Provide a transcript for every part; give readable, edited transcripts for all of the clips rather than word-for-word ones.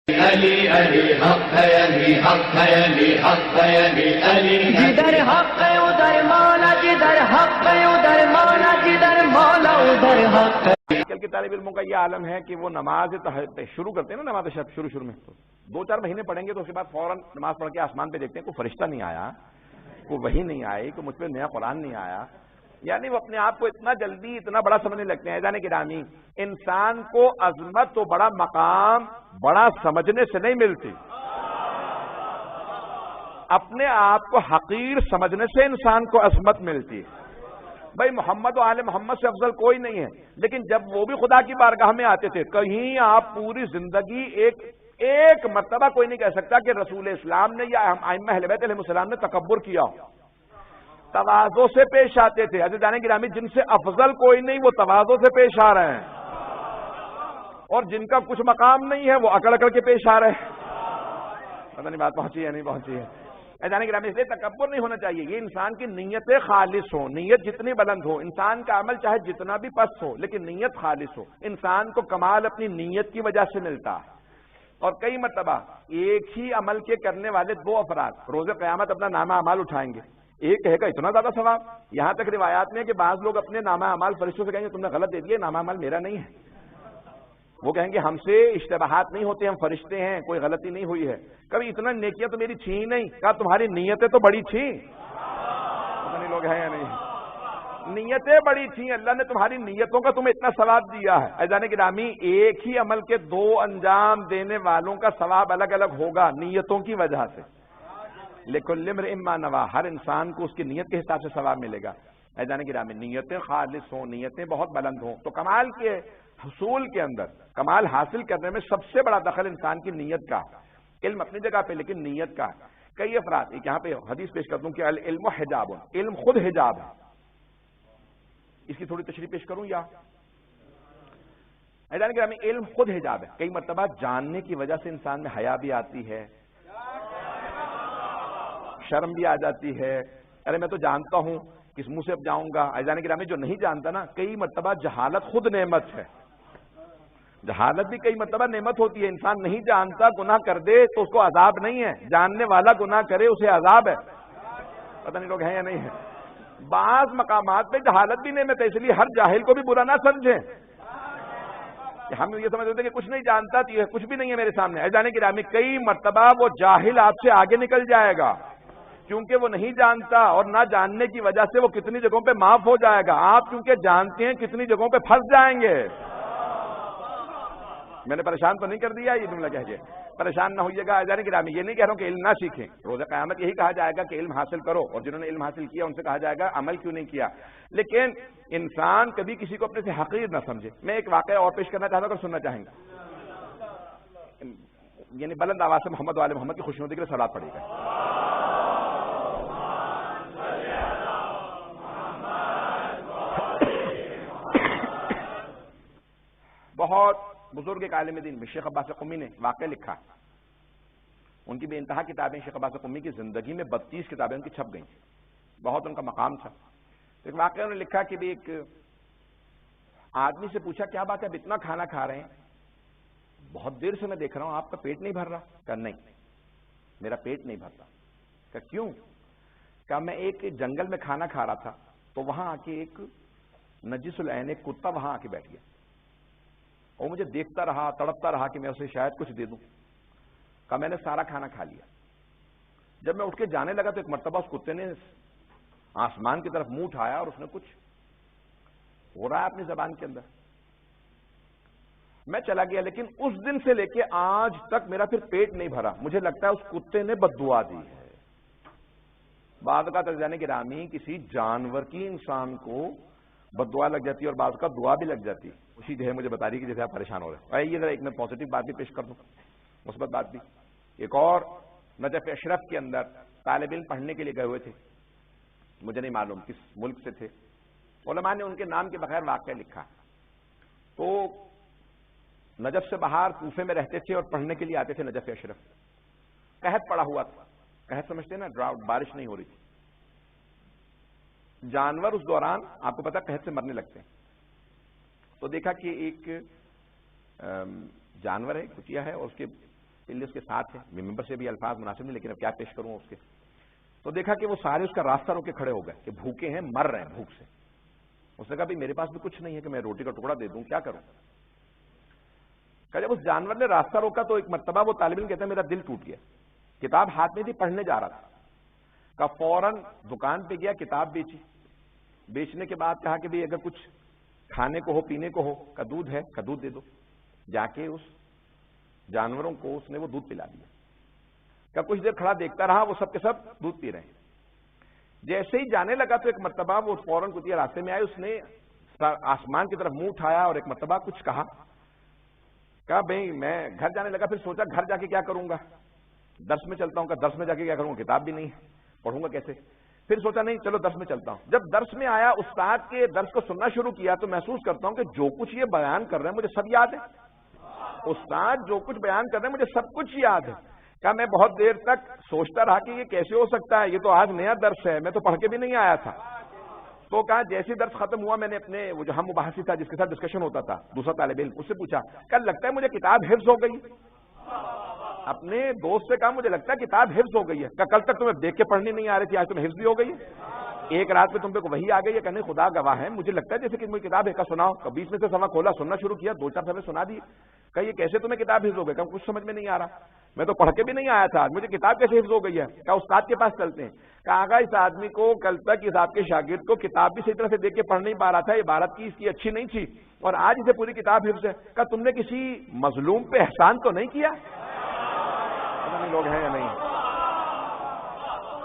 علی علی حق ہے، علی حق ہے، علی حق ہے، علی علی جدھر حق ہے ادھر مولا، جدھر حق ہے ادھر مولا، جدھر مولا ادھر حق ہے۔ آج کل کے طالب علموں کا یہ عالم ہے کہ وہ نماز شروع کرتے ہیں نا، نماز شروع میں تو 2-4 مہینے پڑھیں گے تو اس کے بعد فوراً نماز پڑھ کے آسمان پہ دیکھتے ہیں کوئی فرشتہ نہیں آیا، کوئی وحی نہیں آئی، کوئی مجھ پہ نیا قرآن نہیں آیا، یعنی وہ اپنے آپ کو اتنا جلدی اتنا بڑا سمجھنے لگتے ہیں۔ جانے گرامی، انسان کو عظمت تو بڑا مقام بڑا سمجھنے سے نہیں ملتی، اپنے آپ کو حقیر سمجھنے سے انسان کو عظمت ملتی ہے۔ بھائی محمد و آل محمد سے افضل کوئی نہیں ہے، لیکن جب وہ بھی خدا کی بارگاہ میں آتے تھے، کہیں آپ پوری زندگی ایک مرتبہ کوئی نہیں کہہ سکتا کہ رسول اسلام نے یا ائمہ اہل بیت علیہ السلام نے تکبر کیا ہو، تواضع سے پیش آتے تھے۔ عزیزان گرامی، جن سے افضل کوئی نہیں وہ تواضع سے پیش آ رہے ہیں، اور جن کا کچھ مقام نہیں ہے وہ اکڑ اکڑ کے پیش آ رہے ہیں۔ پتہ نہیں بات پہنچی ہے نہیں پہنچی ہے؟ جانے گرامی، اس لیے تکبر نہیں ہونا چاہیے، یہ انسان کی نیتیں خالص ہو، نیت جتنی بلند ہو، انسان کا عمل چاہے جتنا بھی پست ہو لیکن نیت خالص ہو، انسان کو کمال اپنی نیت کی وجہ سے ملتا ہے۔ اور کئی مرتبہ ایک ہی عمل کے کرنے والے 2 افراد روز قیامت اپنا نامہ اعمال اٹھائیں گے، ایک کہے گا اتنا زیادہ ثواب، یہاں تک روایات میں کہ بعض لوگ اپنے نامہ اعمال فرشتوں سے کہیں گے تم نے غلط دے دیے، نامہ اعمال میرا نہیں ہے، وہ کہیں گے ہم سے اشتباہات نہیں ہوتے، ہم فرشتے ہیں، کوئی غلطی نہیں ہوئی ہے، کبھی اتنا نیکیاں تو میری تھی ہی نہیں، کہا تمہاری نیتیں تو بڑی تھیں، پتہ نہیں لوگ ہیں یا نہیں، نیتیں بڑی تھیں، اللہ نے تمہاری نیتوں کا تمہیں اتنا ثواب دیا ہے۔ عزیزان گرامی، ایک ہی عمل کے 2 انجام دینے والوں کا ثواب الگ الگ ہوگا نیتوں کی وجہ سے، لِكُلِّ امْرِئٍ مَّا نَوَىٰ، ہر انسان کو اس کی نیت کے حساب سے ثواب ملے گا۔ عزیزان گرامی، نیتیں خالص ہوں، نیتیں بہت بلند ہوں تو کمال کے حصول کے اندر، کمال حاصل کرنے میں سب سے بڑا دخل انسان کی نیت کا، علم اپنی جگہ پہ لیکن نیت کا۔ کئی افراد، ایک یہاں پہ حدیث پیش کر دوں کہ العلم حجاب، علم خود حجاب ہے، اس کی تھوڑی تشریح پیش کروں یا؟ عزیزان گرامی، علم خود حجاب ہے، کئی مرتبہ جاننے کی وجہ سے انسان میں حیا بھی آتی ہے، شرم بھی آ جاتی ہے، ارے میں تو جانتا ہوں کس منہ سے اب جاؤں گا۔ عزیزان گرامی، جو نہیں جانتا نا، کئی مرتبہ جہالت خود نعمت ہے، جہالت بھی کئی مرتبہ نعمت ہوتی ہے، انسان نہیں جانتا گناہ کر دے تو اس کو عذاب نہیں ہے، جاننے والا گناہ کرے اسے عذاب ہے۔ پتہ نہیں لوگ ہیں یا نہیں ہے؟ بعض مقامات پہ جہالت بھی نعمت ہے، اس لیے ہر جاہل کو بھی برا نہ سمجھیں کہ ہم یہ سمجھ رہتے ہیں کہ کچھ نہیں جانتا تو یہ کچھ بھی نہیں ہے میرے سامنے۔ عزیزان گرامی، کئی مرتبہ وہ جاہل آپ سے آگے نکل جائے گا کیونکہ وہ نہیں جانتا، اور نہ جاننے کی وجہ سے وہ کتنی جگہوں پہ معاف ہو جائے گا، آپ کیونکہ جانتے ہیں کتنی جگہوں پہ پھنس جائیں گے۔ میں نے پریشان تو نہیں کر دیا یہ جملہ کہہ کے؟ پریشان نہ ہوئیے گا۔ عزیزان گرامی، یہ نہیں کہہ رہا ہوں کہ علم نہ سیکھیں، روز قیامت یہی کہا جائے گا کہ علم حاصل کرو، اور جنہوں نے علم حاصل کیا ان سے کہا جائے گا عمل کیوں نہیں کیا، لیکن انسان کبھی کسی کو اپنے سے حقیر نہ سمجھے۔ میں ایک واقعہ اور پیش کرنا چاہتا ہوں، اگر سننا چاہیں گے، یعنی بلند آواز سے محمد و آل محمد کی خوشنودی کے لیے صلوات پڑھیے گا۔ بہت بزرگ ایک عالم دین شیخ عباس قمی نے واقعہ لکھا، ان کی بے انتہا کتابیں، شیخ عباس قمی کی زندگی میں 32 کتابیں ان کی چھپ گئیں، بہت ان کا مقام تھا۔ ایک واقعہ انہوں نے لکھا کہ بھی ایک آدمی سے پوچھا کیا بات ہے اب اتنا کھانا کھا رہے ہیں، بہت دیر سے میں دیکھ رہا ہوں آپ کا پیٹ نہیں بھر رہا؟ کہا نہیں میرا پیٹ نہیں بھر رہا۔ کہا کیوں؟ کہا میں ایک جنگل میں کھانا کھا رہا تھا تو وہاں آ کے ایک نجس العین ایک کتا وہاں آ کے بیٹھ گیا، وہ مجھے دیکھتا رہا تڑپتا رہا کہ میں اسے شاید کچھ دے دوں۔ کہا میں نے سارا کھانا کھا لیا، جب میں اٹھ کے جانے لگا تو ایک مرتبہ اس کتے نے آسمان کی طرف منہ اٹھایا اور اس نے کچھ ہو رہا ہے اپنی زبان کے اندر، میں چلا گیا، لیکن اس دن سے لے کے آج تک میرا پھر پیٹ نہیں بھرا، مجھے لگتا ہے اس کتے نے بد دعا دی ہے۔ بعض کا ترجمہ گرامی کسی جانور کی انسان کو بد دعا لگ جاتی ہے اور بعض کا دعا بھی لگ جاتی ہے، اسی جو ہے مجھے بتا رہی کہ جیسے آپ پریشان ہو رہے ہیں۔ یہ ذرا ایک میں پازیٹو بات بھی پیش کر دوں، مثبت بات بھی۔ ایک اور نجف اشرف کے اندر طالب علم پڑھنے کے لیے گئے ہوئے تھے، مجھے نہیں معلوم کس ملک سے تھے، علماء نے ان کے نام کے بغیر واقعہ لکھا، تو نجف سے باہر کوفے میں رہتے تھے اور پڑھنے کے لیے آتے تھے نجف اشرف، قحط پڑا ہوا تھا، قحط سمجھتے ہیں نا، ڈراؤٹ، بارش نہیں ہو رہی تھی، جانور اس دوران آپ کو پتا قحط سے مرنے لگتے ہیں، تو دیکھا کہ ایک جانور ہے، کچیا ہے، اور اس کے دلی اس کے ساتھ ہے، ممبر سے بھی الفاظ مناسب نہیں، لیکن اب کیا پیش کروں اس کے. تو دیکھا کہ وہ سارے اس کا راستہ روک کے کھڑے ہو گئے کہ بھوکے ہیں، مر رہے ہیں بھوک سے. اس نے کہا بھائی میرے پاس بھی کچھ نہیں ہے کہ میں روٹی کا ٹکڑا دے دوں، کیا کروں. کہ جب اس جانور نے راستہ روکا تو ایک مرتبہ وہ طالب علم کہتا ہے میرا دل ٹوٹ گیا. کتاب ہاتھ میں تھی، پڑھنے جا رہا تھا. کہ فوراً دکان پہ گیا، کتاب بیچی. بیچنے کے بعد کہا کہ بھئی اگر کچھ کھانے کو ہو، پینے کو ہو، کا دودھ ہے، کا دودھ دے دو. جا کے اس جانوروں کو اس نے وہ دودھ پلا دیا. کہ کچھ دیر کھڑا دیکھتا رہا، وہ سب کے سب دودھ پی رہے ہیں. جیسے ہی جانے لگا تو ایک مرتبہ وہ فوراً کچھ راستے میں آئے، اس نے آسمان کی طرف منہ اٹھایا اور ایک مرتبہ کچھ کہا. کہا بھئی میں گھر جانے لگا، پھر سوچا گھر جا کے کیا کروں گا، درس میں چلتا ہوں. کہ درس میں جا کے کیا کروں گا، کتاب بھی نہیں ہے، پڑھوں گا کیسے. پھر سوچا نہیں چلو درس میں چلتا ہوں. جب درس میں آیا، استاد کے درس کو سننا شروع کیا تو محسوس کرتا ہوں کہ جو کچھ یہ بیان کر رہے ہیں مجھے سب یاد ہے. استاد جو کچھ بیان کر رہے ہیں مجھے سب کچھ یاد ہے. کہا میں بہت دیر تک سوچتا رہا کہ یہ کیسے ہو سکتا ہے، یہ تو آج نیا درس ہے، میں تو پڑھ کے بھی نہیں آیا تھا. تو کہا جیسے درس ختم ہوا میں نے اپنے وہ جو ہم مباحثی تھا جس کے ساتھ ڈسکشن ہوتا تھا، دوسرا طالب علم، اس سے پوچھا کہ لگتا ہے مجھے کتاب حفظ ہو گئی. اپنے دوست سے کہا مجھے لگتا ہے کتاب حفظ ہو گئی ہے. کہ کل تک تمہیں دیکھ کے پڑھنی نہیں آ رہی تھی، آج تمہیں حفظ بھی ہو گئی ہے. ایک رات میں تم پہ وہی آ گئی ہے. کہنے خدا گواہ ہے مجھے لگتا ہے جیسے کہ مجھے کتاب ہے. کا سناؤ. بیچ میں سے سوا کھولا، سننا شروع کیا، 2-4 صفحے سنا دی. کہ یہ کیسے تمہیں کتاب حفظ ہو گئی. کہ کچھ سمجھ میں نہیں آ رہا، میں تو پڑھ کے بھی نہیں آیا تھا، مجھے کتاب کیسے حفظ ہو گئی ہے. کہ استاد کے پاس چلتے ہیں. کہا آگا اس آدمی کو کل تک اس آپ کے شاگرد کو کتاب بھی صحیح طرح سے دیکھ کے پڑھ نہیں پا رہا تھا، عبارت کی اس کی اچھی نہیں تھی، اور آج اسے پوری کتاب حفظ ہے. کہ تم نے کسی مظلوم پہ احسان تو نہیں کیا. پتہ نہیں لوگ ہیں یا نہیں،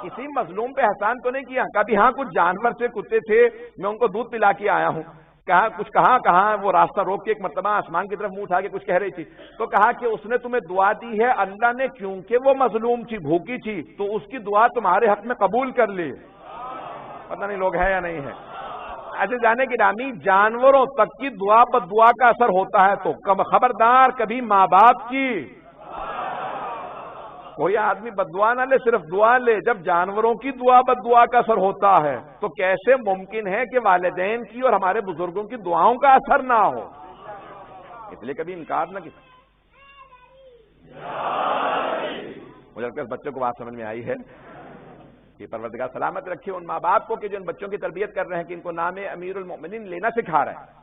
کسی مظلوم پہ احسان تو نہیں کیا. کبھی ہاں کچھ جانور تھے، کتے تھے، میں ان کو دودھ پلا کے آیا ہوں. کہا کچھ کہاں وہ راستہ روک کے ایک مرتبہ آسمان کی طرف منہ اٹھا کے کچھ کہہ رہی تھی. تو کہا کہ اس نے تمہیں دعا دی ہے اللہ نے، کیونکہ وہ مظلوم تھی، بھوکی تھی، تو اس کی دعا تمہارے حق میں قبول کر لی. پتہ نہیں لوگ ہیں یا نہیں ہے. ایسے جانے کی رامی جانوروں تک کی دعا بد دعا کا اثر ہوتا ہے. تو خبردار کبھی ماں باپ کی کوئی آدمی بد دعا نہ لے، صرف دعا لے. جب جانوروں کی دعا بد دعا کا اثر ہوتا ہے تو کیسے ممکن ہے کہ والدین کی اور ہمارے بزرگوں کی دعاؤں کا اثر نہ ہو. اس لیے کبھی انکار نہ کیا. مجھے لگتا ہے اس بچوں کو بات سمجھ میں آئی ہے کہ پروردگار سلامت رکھے ان ماں باپ کو کہ جو ان بچوں کی تربیت کر رہے ہیں، کہ ان کو نام امیر المؤمنین لینا سکھا رہے ہیں.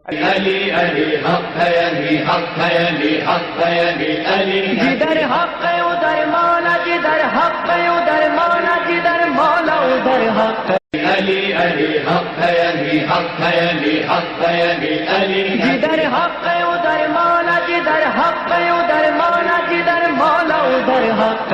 علی علی حق ہے، علی حق ہے، علی حق ہے، علی علی جدھر حق ہے ادھر مولا، جدھر حق ہے ادھر مولا، جدھر مولا ادھر حق ہے. علی علی حق ہے، علی حق ہے، علی حق ہے، علی علی جدھر حق ہے ادھر مولا، جدھر حق ہے ادھر مولا، جدھر مولا ادھر حق ہے.